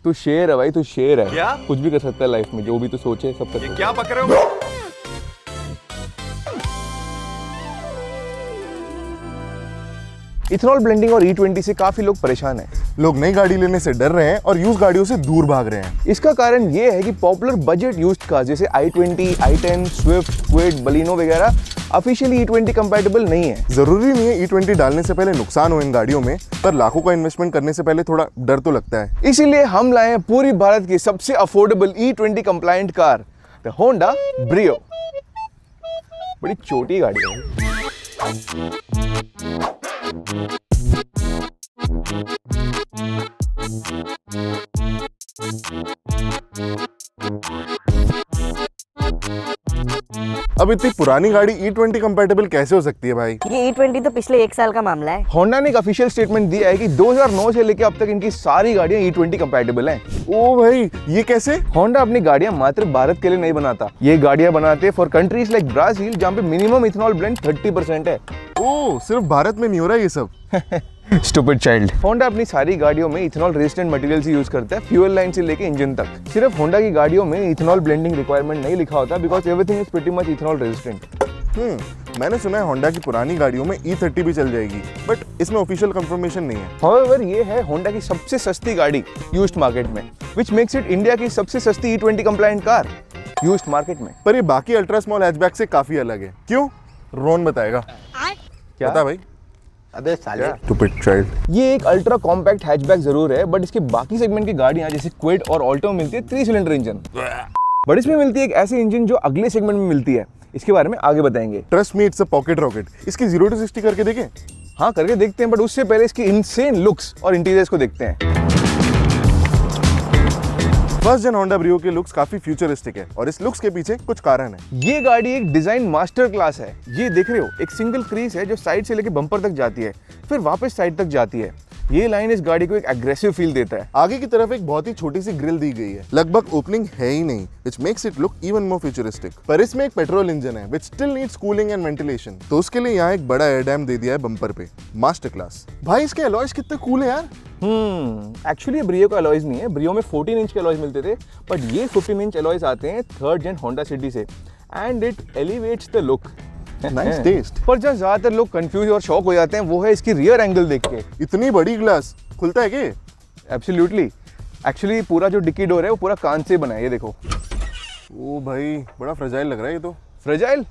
तू शेर है भाई, तू शेर है। क्या? कुछ भी कर सकता है लाइफ में, जो भी तू सोचे सब कर सकता है। क्या बक रहे हो? इथेनॉल ब्लेंडिंग और E20 से काफी लोग परेशान हैं। लोग नई गाड़ी लेने से डर रहे हैं और यूज गाड़ियों से दूर भाग रहे हैं। इसका कारण ये है कि पॉपुलर बजट यूज्ड कार जैसे i20, i10, Swift, Kwid, Baleno वगैरह ऑफिशियली E20 कंपैटिबल नहीं है। जरूरी नहीं है E20 डालने से पहले नुकसान हो इन गाड़ियों में, पर लाखों का इन्वेस्टमेंट करने से पहले थोड़ा डर तो लगता है। इसीलिए हम लाए हैं पूरी भारत की सबसे affordable E20 compliant car, the Honda Brio. बड़ी छोटी गाड़ी है। अब इतनी पुरानी गाड़ी E20 कंपैटिबल कैसे हो सकती है भाई? ये E20 तो पिछले 1 साल का मामला है। होंडा ने एक ऑफिशियल स्टेटमेंट दिया है कि 2009 से लेकर अब तक इनकी सारी गाड़ियां E20 कंपैटिबल हैं। ओ भाई, ये कैसे? होंडा अपनी गाड़ियां मात्र भारत के लिए नहीं बनाता, ये गाड़ियां बनाते हैं फॉर कंट्रीज लाइक ब्राजील, जहां पे मिनिमम इथेनॉल ब्लेंड 30% है। ओ, सिर्फ भारत में नहीं हो रहा ये सब। Stupid child. होंडा अपनी सारी गाड़ियों में इथेनॉल रेजिस्टेंट मटेरियल्स यूज करता है, फ्यूल लाइन से लेके इंजन तक। सिर्फ होंडा की गाड़ियों में इथेनॉल ब्लेंडिंग रिक्वायरमेंट नहीं लिखा होता because everything is pretty much ethanol resistant. मैंने सुना है होंडा की पुरानी गाड़ियों में E30 भी चल जाएगी, बट इसमें ऑफिशियल कंफर्मेशन नहीं है। However, ये है होंडा की सबसे सस्ती गाड़ी यूज्ड मार्केट में, which makes it इंडिया की सबसे सस्ती E20 compliant car used market में। पर ये बाकी अल्ट्रा स्मॉल हैचबैक से काफी अलग है। क्यों? रोन बताएगा। क्या? बता भाई। अबे साले। Stupid child. ये एक अल्ट्रा कॉम्पैक्ट हैचबैक जरूर है, बट इसके बाकी सेगमेंट की गाड़ियां जैसे क्विड और ऑल्टो में मिलती है 3 सिलेंडर इंजन, बट इसमें मिलती है एक ऐसी इंजन जो अगले सेगमेंट में मिलती है। इसके बारे में आगे बताएंगे। Trust me, it's a pocket rocket. इसकी 0 to 60 करके देखें? हाँ, करके देखते हैं, बट उससे पहले इसकी इनसेन लुक्स और इंटीरियर्स को देखते हैं। फर्स्ट जन होंडा ब्रियो के लुक्स काफी फ्यूचरिस्टिक है और इस लुक्स के पीछे कुछ कारण है। ये गाड़ी एक डिजाइन मास्टर क्लास है। ये देख रहे हो, एक सिंगल क्रीज है जो साइड से लेके बम्पर तक जाती है, फिर वापस साइड तक जाती है। ये लाइन इस गाड़ी को एक एग्रेसिव फील देता है। आगे की तरफ एक बहुत ही छोटी सी ग्रिल दी गई है, लगभग ओपनिंग है ही नहीं, which makes it look even more futuristic। पर इसमें एक पेट्रोल इंजन है which still needs cooling and ventilation, तो उसके लिए यहाँ एक बड़ा एयर डैम दे दिया है बम्पर पे। Master class. भाई, इसके अलॉयज कितने कूल है यार। एक्चुअली ब्रियो का अलॉयज नहीं है। ब्रियो में 14 इंच के अलॉयज मिलते थे, बट ये 15 इंच अलॉयज आते हैं 3rd gen होंडा सिटी से, and it elevates the look. Nice test. पर जहाँ ज्यादातर लोग कंफ्यूज और शॉक हो जाते हैं वो है इसकी रियर एंगल देख के। इतनी बड़ी ग्लास खुलता है क्या? एब्सोल्युटली। एक्चुअली पूरा जो डिक्की डोर है वो पूरा कांच से बना है, ये देखो। ओ भाई, बड़ा फ्रेजाइल लग रहा है ये तो। Fragile?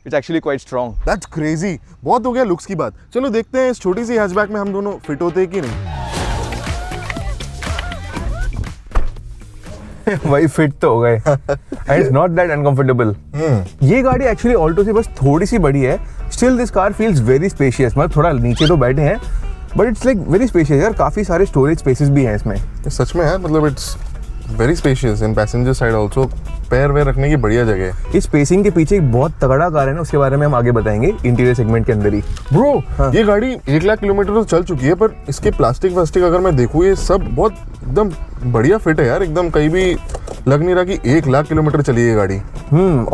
It's actually quite strong. That's crazy. बहुत हो गया लुक्स की बात, चलो देखते हैं इस छोटी सी हैचबैक में हम दोनों फिट होते हैं कि नहीं। भाई फिट तो हो गए, and it's not that uncomfortable. ये गाड़ी एक्चुअली ऑल्टो से बस थोड़ी सी बड़ी है। Still this car feels very spacious. मतलब थोड़ा नीचे तो बैठे हैं, but it's like very spacious यार। काफी सारे स्टोरेज स्पेसेस भी हैं इसमें। सच में है, मतलब it's very spacious in passenger side also. पैर वैर रखने की बढ़िया जगह है। इस स्पेसिंग के पीछे एक बहुत तगड़ा कारण है, उसके बारे में हम आगे बताएंगे इंटीरियर सेगमेंट के अंदर ही। ब्रो, हाँ। ये गाड़ी 1 लाख किलोमीटर तो चल चुकी है, पर इसके प्लास्टिक वास्टिक अगर मैं देखूँ, ये सब बहुत एकदम बढ़िया फिट है यार। एकदम कहीं भी लग नहीं रहा कि 1 लाख किलोमीटर चली है गाड़ी।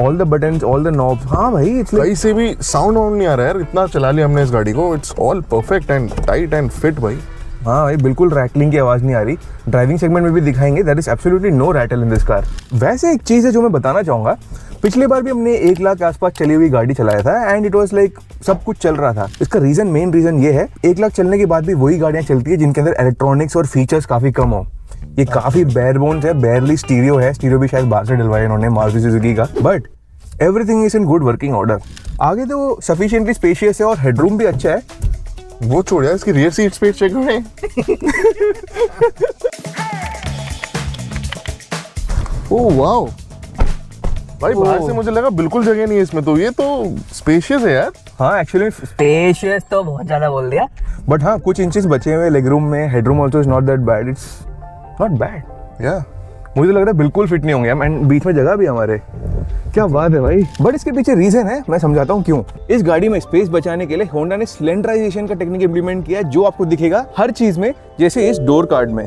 All the buttons, all the knobs. हाँ भाई, इट्स कहीं से भी साउंड वाउंड नहीं आ रहा है यार, इतना चला लिया हमने इस गाड़ी को। It's all perfect and tight and fit भाई। हाँ भाई, बिल्कुल रैटलिंग की आवाज नहीं आ रही। ड्राइविंग सेगमेंट में भी दिखाएंगे, that is absolutely no rattle in this car. वैसे एक चीज है जो मैं बताना चाहूंगा, पिछली बार भी हमने 1 लाख के आसपास चली हुई गाड़ी चलाया था, एंड इट वाज लाइक सब कुछ चल रहा था। इसका मेन रीजन ये है, 1 लाख चलने के बाद भी वही गाड़ियां चलती है जिनके अंदर इलेक्ट्रॉनिक्स और फीचर्स काफी कम हो। ये काफी बेयर बोन्स है, बेयरली स्टीरियो है। स्टीरियो भी शायद बाहर से डलवाया इन्होंने मारुति सुजुकी का, but everything is in good working order. आगे तो सफिशिएंटली स्पेशियस है और हेडरूम भी अच्छा है। वो छोड़ यार, इसकी रियर सीट स्पेस चेक करें। ओह वाओ भाई, बाहर से मुझे लगा बिल्कुल जगह नहीं है इसमें, तो ये तो स्पेशियस है यार। हाँ एक्चुअली स्पेशियस तो बहुत ज्यादा बोल दिया, बट हाँ कुछ इंचेस बचे हुए लेग रूम में। Headroom also is not that bad, it's not bad. या मुझे लग रहा है बिल्कुल फिट नहीं होंगे हम, एंड बीच में जगह भी हमारे। क्या बात है भाई। बट इसके पीछे रीजन है, मैं समझाता हूँ क्यों। इस गाड़ी में स्पेस बचाने के लिए होंडा ने स्लेंडराइजेशन का टेक्निक इंप्लीमेंट किया है, जो आपको दिखेगा हर चीज में, जैसे इस डोर कार्ड में।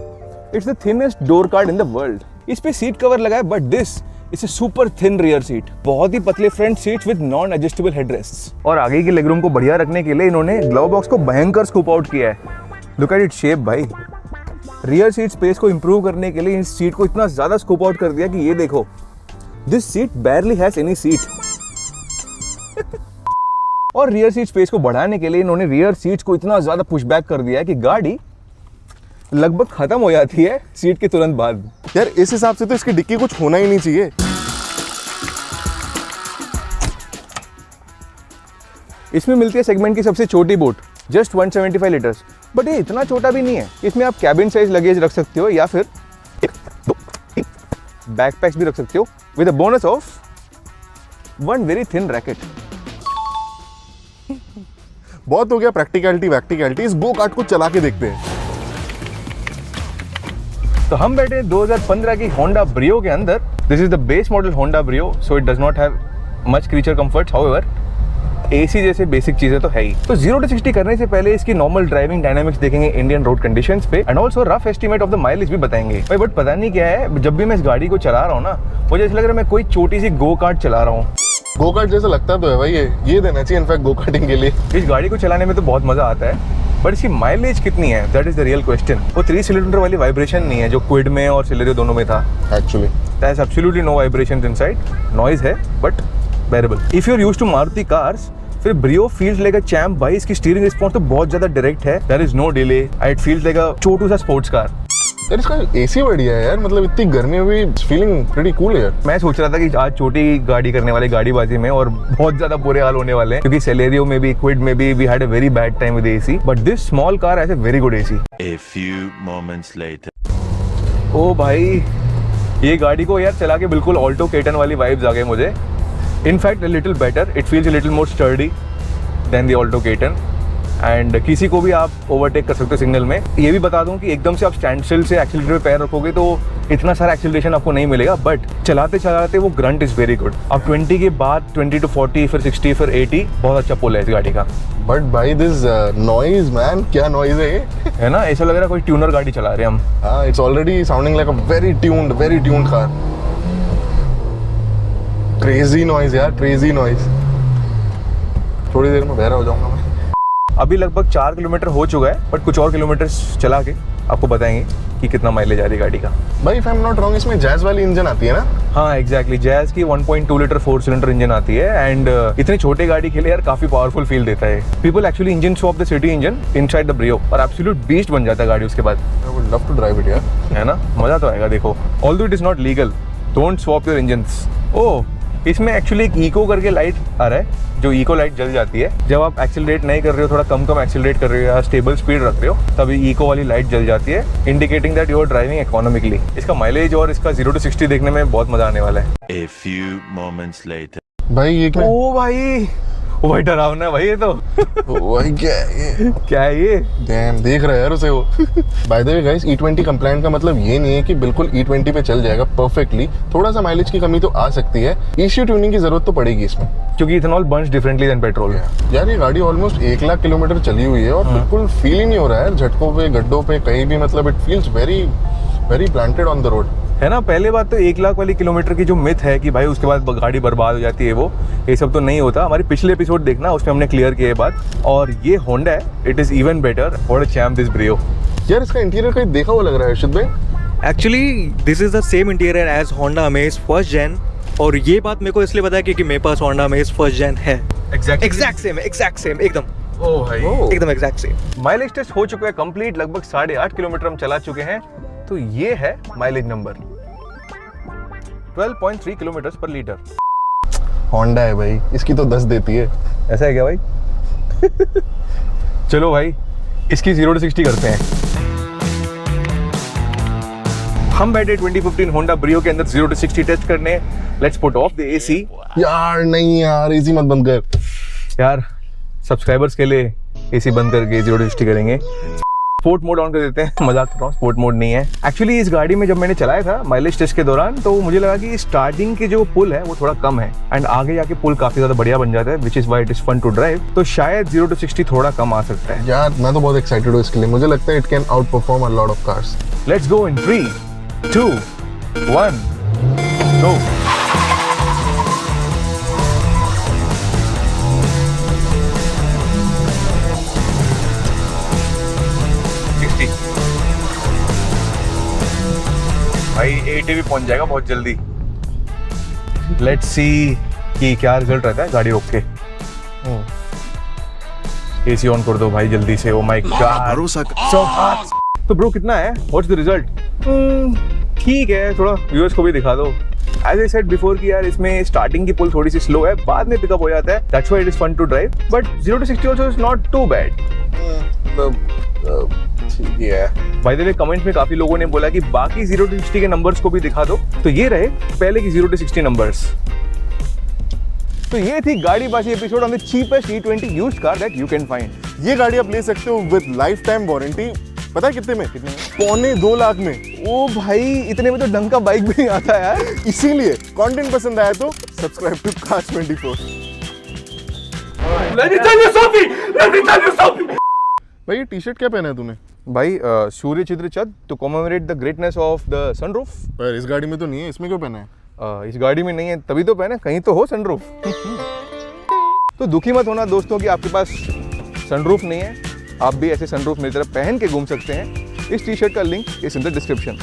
It's the thinnest door card in the world. इस पे सीट कवर लगा है, but this it's a super thin rear seat. बहुत ही पतले front seats with non adjustable headrests. और आगे के लेग रूम को बढ़िया रखने के लिए इन्होंने ग्लव बॉक्स को भयंकर स्कूप आउट किया है। लुक एट इट शेप भाई। रियर सीट स्पेस को इंप्रूव करने के लिए इस सीट को इतना ज़्यादा स्कोप आउट कर दिया कि ये देखो, this seat barely has any seat. और रियर सीट स्पेस को बढ़ाने के लिए इन्होंने रियर सीट्स को इतना ज़्यादा पुश बैक कर दिया है कि गाड़ी लगभग खत्म हो जाती है सीट के तुरंत बाद। यार इस हिसाब से तो इसकी डिक्की कुछ होना ही नहीं चाहिए। इसमें मिलती है सेगमेंट की सबसे छोटी बोट, जस्ट 175 लीटर्स। बट ये इतना छोटा भी नहीं है, इसमें आप कैबिन साइज लगेज रख सकते हो या फिर बैकपैक्स भी रख सकते हो with a bonus of one very thin racket. बहुत हो गया प्रैक्टिकलिटी वैक्टिकलिटी, इस गो कार्ट को चला के देखते हैं। तो हम बैठे 2015 की होंडा ब्रियो के अंदर। This is the base model Honda Brio, so it does not have much creature comforts, however AC जैसे बेसिक चीजें तो है ही। तो 0 to 60 करने से पहले इसकी नॉर्मल ड्राइविंग डायनामिक्स देखेंगे इंडियन रोड कंडीशंस पे, and also rough estimate of the mileage भी बताएंगे। भाई बट पता नहीं क्या है, जब भी मैं इस गाड़ी को चला रहा हूँ ना, मुझे ऐसा लग रहा है मैं कोई छोटी सी गो कार्ट चला रहा हूँ। गो कार्ट जैसा लगता तो है भाई, ये देना चाहिए इनफैक्ट गो कार्टिंग के लिए। इस गाड़ी को चलाने में तो बहुत मजा आता है, बट इसकी माइलेज कितनी है, that is the real question. वो 3 सिलेंडर वाली वाइब्रेशन नहीं है जो क्विड में और सिलेरियो दोनों में था। Actually there is absolutely no vibrations inside, noise है but bearable. If you are used to Maruti cars, फिर Brio feels like a champ. भाई इसकी स्टीयरिंग रिस्पॉन्स तो बहुत ज्यादा डायरेक्ट है, there is no delay, it feels like a छोटू सा स्पोर्ट्स कार। यार इसका एसी बढ़िया है यार, मतलब इतनी गर्मी में भी फीलिंग प्रीटी कूल है यार। मैं सोच रहा था कि आज छोटी गाड़ी करने वाले गाड़ीबाजी में और बहुत ज्यादा बुरे हाल होने वाले हैं, क्योंकि सेलेरियो में भी क्विड में भी we had a very bad time with AC, but this small car has a very good AC. A few moments later. ओ भाई, ये गाड़ी को यार चला के बिल्कुल ऑल्टो केटन वाली वाइब्स आ गए मुझे। In fact a little better, it feels a little more sturdy than the Alto K ten, and किसी को भी आप ओवरटेक कर सकते हो सिग्नल में। ये भी बता दूं कि एकदम से आप स्टैंड स्टिल से एक्सीलरेटर पे पैर रखोगे तो इतना सारा एक्सीलरेशन आपको नहीं मिलेगा, बट चलाते चलाते वो ग्रंट इज़ वेरी गुड। अब 20 के बाद 20 to 40, फिर 60, फिर 80, बहुत अच्छा पुल है इस गाड़ी का। बट भाई दिस नॉइज मैन, क्या नॉइज है ये। है ना, ऐसा लग रहा है कोई ट्यूनर गाड़ी चला रहे हैं हम। हाँ, it's already sounding like a very tuned car. Crazy noise यार, क्रेजी नॉइज। थोड़ी देर में बहरा हो जाऊंगा मैं। अभी लगभग 4 किलोमीटर हो चुका है, बट कुछ और किलोमीटर चला के आपको बताएंगे कि कितना माइलेज आ रही है गाड़ी का। भाई if I am not wrong, इसमें जैज वाली इंजन आती है ना? हाँ एग्जैक्टली, जैज की 1.2 लीटर 4 सिलेंडर इंजन आती है, एंड इतनी छोटे गाड़ी के लिए यार काफी पावरफुल फील देता है। People actually engine swap the City engine inside the Brio, और एब्सोल्यूट बीस्ट बन जाता है गाड़ी उसके बाद। I would love to drive it यार। है ना, मजा तो आएगा। देखो, although it is not legal, don't swap your engines. Oh, इसमें एक्चुअली एक इको करके लाइट आ रहा है, जो इको लाइट जल जाती है जब आप एक्सीलरेट नहीं कर रहे हो, थोड़ा कम एक्सीलरेट कर रहे हो या स्टेबल स्पीड रख रहे हो, तभी इको वाली लाइट जल जाती है, indicating that you are driving economically. इसका माइलेज और इसका 0 to 60 देखने में बहुत मजा आने वाला है। A few moments later. भाई ये क्या? ओ भाई डरावना है भाई ये तो। भाई क्या है ये? क्या है ये? डैम, देख रहा है यार उसे वो। By the way guys, E20 compliant का मतलब ये नहीं है कि बिल्कुल E20 पे चल जाएगा परफेक्टली। थोड़ा सा माइलेज की कमी तो आ सकती है, ECU ट्यूनिंग की जरूरत तो पड़ेगी इसमें, क्योंकि ethanol Burns differently then petrol. यार ये गाड़ी ऑलमोस्ट 1 लाख किलोमीटर चली हुई है और बिल्कुल फील ही नहीं हो रहा है झटकों पे, गड्ढों पे, कहीं भी। मतलब it feels very planted on the road. है ना, पहले बात तो 1 लाख वाली किलोमीटर की जो मिथ है कि भाई उसके बाद गाड़ी बर्बाद हो जाती है, वो ये सब तो नहीं होता। हमारे पिछले एपिसोड देखना, उसमें हमने क्लियर किया ये बात। और ये होंडा है, it is even better. What a champ this Brio. यार इसका इंटीरियर कहीं देखा हुआ लग रहा है अर्षद भाई। Actually this is the same interior as Honda Amaze first gen, और ये बात मेरे को इसलिए पता है क्योंकि मेरे पास होंडा अमेज फर्स्ट जेन है। एग्जैक्ट सेम एकदम। ओ भाई, एकदम एग्जैक्ट सेम। माइलेज टेस्ट हो चुका है कंप्लीट, लगभग 8.5 किलोमीटर हम चला चुके हैं। तो ये है माइलेज नंबर, 12.3 किलोमीटर पर लीटर। होंडा है भाई, इसकी तो 10 देती है। ऐसा है क्या भाई? चलो भाई, इसकी 0 to 60 करते हैं। हम बैठे 2015 होंडा ब्रियो के अंदर 0 to 60 टेस्ट करने। Let's put off the AC. यार नहीं यार, एसी मत बंद कर यार, सब्सक्राइबर्स के लिए एसी बंद करके 0 to 60 करेंगे। स्पोर्ट मोड ऑन कर देते हैं। मजाक कर रहा हूँ, स्पोर्ट मोड नहीं है। एक्चुअली इस गाड़ी में जब मैंने चलाया था माइलेज टेस्ट के दौरान, तो मुझे लगा कि स्टार्टिंग के जो पुल है वो थोड़ा कम है, एंड आगे जाके पुल काफी ज्यादा बढ़िया बन जाता है, which is why it is fun to drive. तो शायद 0 to 60 थोड़ा कम आ सकता है। यार। मैं तो बहुत एक्साइटेड हूँ इसके लिए, मुझे लगता है it can outperform a lot of cars. Let's go in 3, 2, 1, go. भाई 80 भी पहुंच जाएगा बहुत जल्दी। लेट्स सी कि क्या रिजल्ट रहता है गाड़ी ओके। एसी ऑन कर दो भाई जल्दी से। Oh my God so hot. तो ब्रो कितना है? What's the result? ठीक है, थोड़ा व्यूअर्स को भी दिखा दो। एज आई सेड बिफोर कि यार इसमें स्टार्टिंग की पुल थोड़ी सी स्लो है, बाद में पिकअप हो जाता है। That's why it is fun to drive, but 0 to 60 also is not too bad. ठीक है। बाय द वे कमेंट में काफी लोगों ने बोला कि बाकी 0 to 60 के नंबर्स को भी दिखा दो, तो ये रहे पहले की 0 to 60 नंबर्स। तो ये थी गाड़ी बाजी episode on the cheapest E20 used car that you can find. ये गाड़ी आप ले सकते हो विद लाइफ टाइम वारंटी। पता है कितने में? 2.25 लाख में। ओ भाई इतने में तो ढंग का बाइक भी नहीं आता यार। इसीलिए कंटेंट पसंद आया तो सब्सक्राइब टू Cars 24। भाई ये टी शर्ट क्या पहना है तूने? भाई सूर्य चित्र चंद to commemorate the greatness of the sunroof. पर इस गाड़ी में तो नहीं है, इसमें क्यों पहना है? इस गाड़ी में नहीं है तभी तो पहने, कहीं तो हो सनरूफ। तो दुखी मत होना दोस्तों कि आपके पास सनरूफ नहीं है, आप भी ऐसे सनरूफ मेरी तरफ पहन के घूम सकते हैं। इस टी शर्ट का link is in the description.